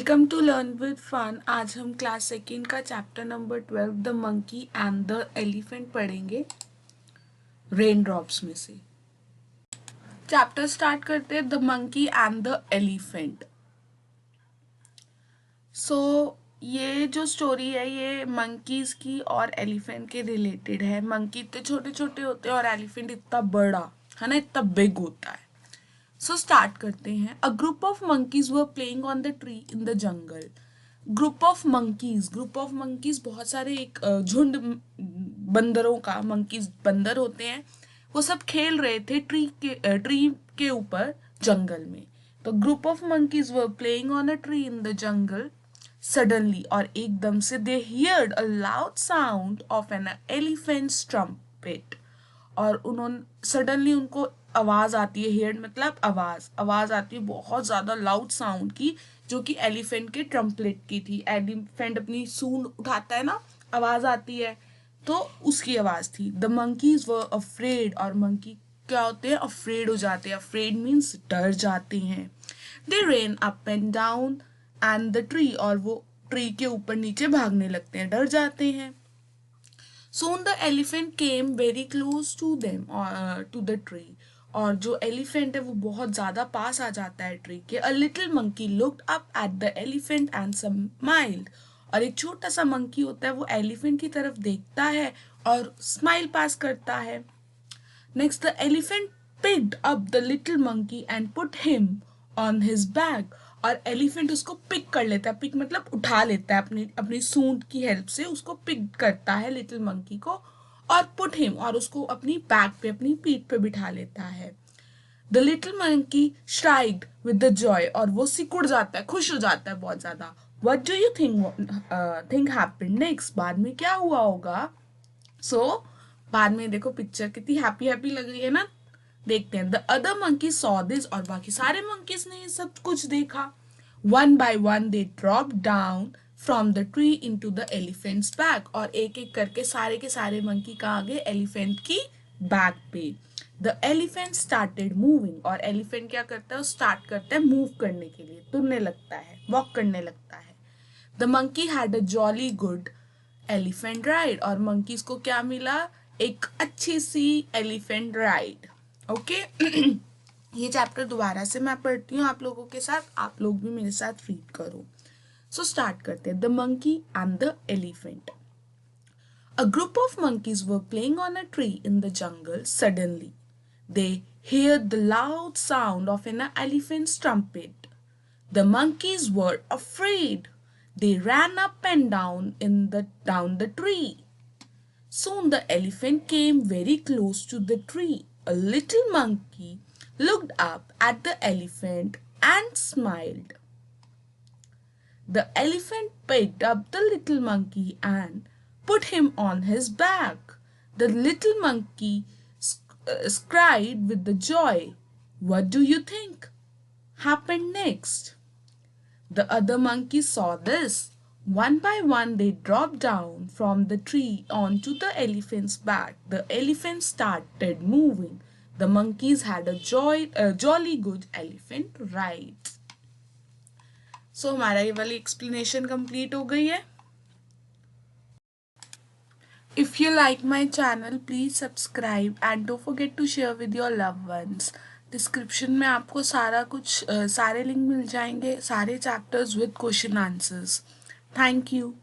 Welcome to learn with fun. आज हम class second का chapter number 12 the monkey and the elephant पढ़ेंगे rain drops में से। चैप्टर स्टार्ट करते हैं the monkey and the elephant. ये जो स्टोरी है ये मंकीज की और एलिफेंट के रिलेटेड है। मंकी इतने छोटे छोटे होते हैं और एलिफेंट इतना बड़ा है ना, इतना बिग होता है। स्टार्ट करते हैं। A group of monkeys were playing on the tree in the jungle. Group of monkeys बहुत सारे एक झुंड बंदरों का, मंकीज बंदर होते हैं, वो सब खेल रहे थे ट्री के ऊपर जंगल में। तो group of monkeys were playing on a tree in the jungle suddenly, और एकदम से they heard a loud sound of an elephant's trumpet. और उन्होंने सडनली उनको आवाज आती है, हियर्ड मतलब आवाज आती है बहुत ज्यादा लाउड साउंड की, जो कि एलिफेंट के ट्रम्पलेट की थी। एलिफेंट अपनी सूंड उठाता है ना, आवाज आती है, तो उसकी आवाज थी। द मंकीज वर अफ्रेड, और मंकी क्या होते हैं, अफ्रेड हो जाते हैं। अफ्रेड मीन्स डर जाते हैं। They ran up and down and the tree, और वो ट्री के ऊपर नीचे भागने लगते हैं, डर जाते हैं। Soon the elephant came very close to them, to the tree. और जो एलिफेंट है वो बहुत ज्यादा पास आ जाता है ट्री के। A little monkey looked up at the elephant and smiled. और एक छोटा सा मंकी होता है, वो एलिफेंट की तरफ देखता है और स्माइल पास करता है। Next, the elephant picked up the little monkey and put him on his back. और एलिफेंट उसको पिक कर लेता है, पिक मतलब उठा लेता है, अपनी अपनी सूंड की हेल्प से उसको पिक करता है लिटिल मंकी को, और पुट हिम, और उसको अपनी बैक पे, अपनी पीठ पे बिठा लेता है। The little monkey shrieked with the joy, और वो सिकुड़ जाता है, खुश हो जाता है बहुत ज्यादा। What do you think happened next, बाद में क्या हुआ होगा? बाद में देखो पिक्चर कितनी हैप्पी हैप्पी लग रही है ना, देखते हैं। The other monkey saw this, और बाकी सारे मंकीज ने ये सब कुछ देखा। One by one they drop down from the tree into the elephants back, और एक एक करके सारे के सारे मंकी कहाँ गए? एलिफेंट की बैक पे। द एलिफेंट स्टार्टेड मूविंग, और एलिफेंट क्या करता है? स्टार्ट करता है मूव करने के लिए, तुरने लगता है, वॉक करने लगता है। The monkey had a jolly good elephant ride, और मंकीज को क्या मिला? एक अच्छी सी एलिफेंट राइड। ओके ये चैप्टर दोबारा से मैं पढ़ती हूँ आप लोगों के साथ, आप लोग भी मेरे साथ रीड करो। स्टार्ट करते हैं। The monkey and the elephant. A group of monkeys were playing on a tree in the jungle suddenly they heard the loud sound of an elephant's trumpet. The monkeys were afraid. They ran up and down the tree. Soon the elephant came very close to the tree. A little monkey looked up at the elephant and smiled. The elephant picked up the little monkey and put him on his back. The little monkey cried with the joy. What do you think happened next? The other monkeys saw this. One by one they dropped down from the tree onto the elephant's back. The elephant started moving. The monkeys had a jolly good elephant ride. हमारा ये वाली explanation complete हो गई है। If you like my channel, please subscribe and don't forget to share with your loved ones. Description में आपको सारा कुछ सारे लिंक मिल जाएंगे, सारे chapters with question answers. Thank you.